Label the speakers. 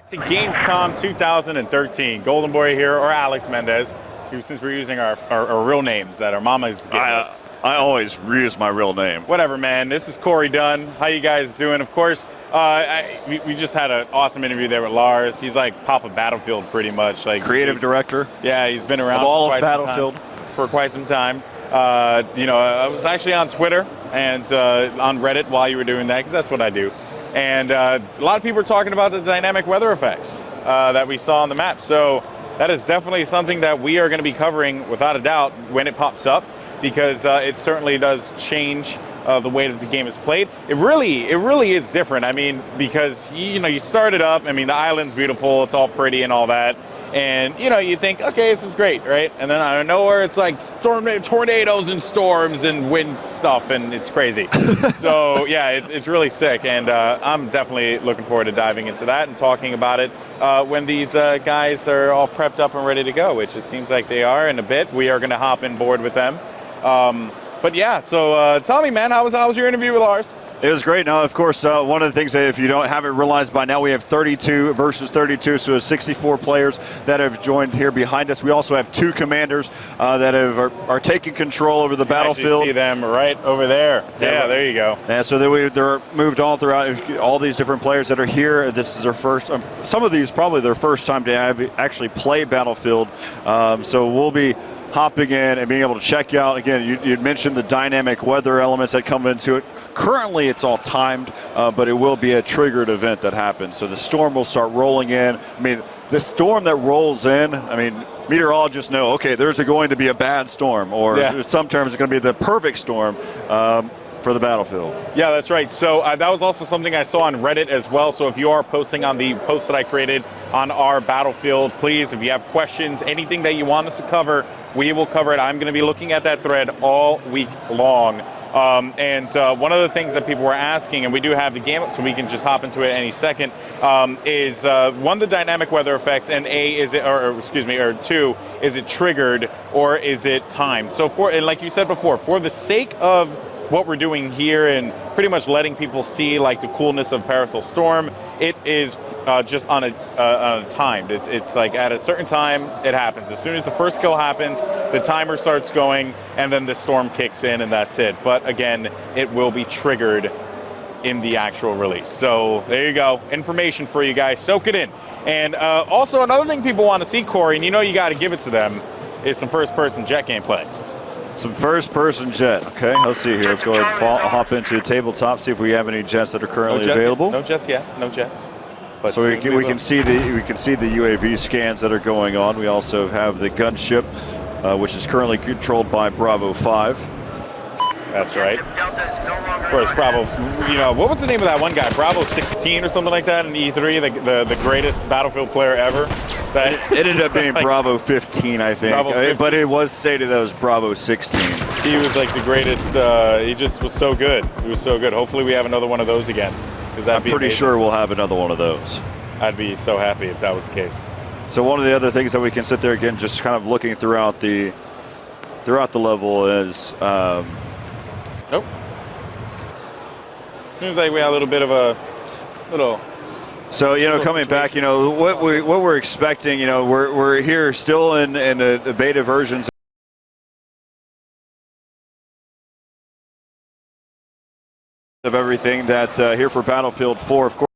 Speaker 1: To Gamescom 2013. Golden Boy here, or Alex Mendez, since we're using our real names that our mamas give us.
Speaker 2: I always reuse my real name.
Speaker 1: Whatever, man. This is Corey Dunn. How you guys doing? Of course, we just had an awesome interview there with Lars. He's like Papa Battlefield, pretty much. Like
Speaker 2: creative director.
Speaker 1: Yeah, he's been around
Speaker 2: of all of Battlefield
Speaker 1: for quite some time. You know, I was actually on Twitter and on Reddit while you were doing that, because that's what I do. And a lot of people are talking about the dynamic weather effects that we saw on the map. So that is definitely something that we are going to be covering without a doubt when it pops up, because it certainly does change the way that the game is played. It really is different. I mean, because you start it up. I mean, the island's beautiful. It's all pretty and all that. And you think, okay, this is great, right? And then out of nowhere, it's like tornadoes and storms and wind stuff, and it's crazy. So yeah, it's really sick, and I'm definitely looking forward to diving into that and talking about it when these guys are all prepped up and ready to go, which it seems like they are in a bit. We are going to hop in board with them. But yeah, so tell me, man, how was your interview with Lars?
Speaker 2: It was great. Now, of course, one of the things that if you haven't realized by now, we have 32 versus 32, so 64 players that have joined here behind us. We also have 2 commanders that are taking control over the battlefield.
Speaker 1: I see them right over there. Yeah, there you go.
Speaker 2: And so they're moved all throughout. All these different players that are here. This is their first. Some of these probably their first time to actually play Battlefield. So we'll be hopping in and being able to check out. Again, you'd mentioned the dynamic weather elements that come into it. Currently, it's all timed, but it will be a triggered event that happens. So the storm will start rolling in. I mean, the storm that rolls in, I mean, meteorologists know, okay, there's going to be a bad storm, or in some terms, it's going to be the perfect storm for the battlefield. Yeah,
Speaker 1: that's right. So that was also something I saw on Reddit as well. So if you are posting on the post that I created on our Battlefield, please, if you have questions, anything that you want us to cover, we will cover it. I'm going to be looking at that thread all week long. One of the things that people were asking, and we do have the game, so we can just hop into it any second, is one, the dynamic weather effects, and or 2, is it triggered or is it timed? So and like you said before, for the sake of what we're doing here and pretty much letting people see like the coolness of Paracel Storm, it is just on a timed. It's like at a certain time it happens. As soon as the first kill happens, the timer starts going, and then the storm kicks in, and that's it. But again, it will be triggered in the actual release. So there you go, information for you guys. Soak it in. And also another thing people want to see, Corey, and you got to give it to them, is some first-person jet gameplay.
Speaker 2: Some first-person jet. Okay, let's see here. Let's go ahead and hop into tabletop, see if we have any jets that are currently available.
Speaker 1: No jets yet. No jets. But
Speaker 2: so we can see the UAV scans that are going on. We also have the gunship, which is currently controlled by Bravo 5.
Speaker 1: That's right. Of course, Bravo. What was the name of that one guy? Bravo 16 or something like that in E3, the greatest Battlefield player ever.
Speaker 2: It ended up being like Bravo 15, I think, but it was stated that it was Bravo 16.
Speaker 1: He was like the greatest. He just was so good. He was so good. Hopefully, we have another one of those again.
Speaker 2: I'm pretty sure we'll have another one of those.
Speaker 1: I'd be so happy if that was the case.
Speaker 2: So one of the other things that we can sit there again, just kind of looking throughout the level is.
Speaker 1: Nope. Seems like we had a little bit of a little.
Speaker 2: So coming back, what we're expecting, we're here still in the beta versions of everything that here for Battlefield 4, of course.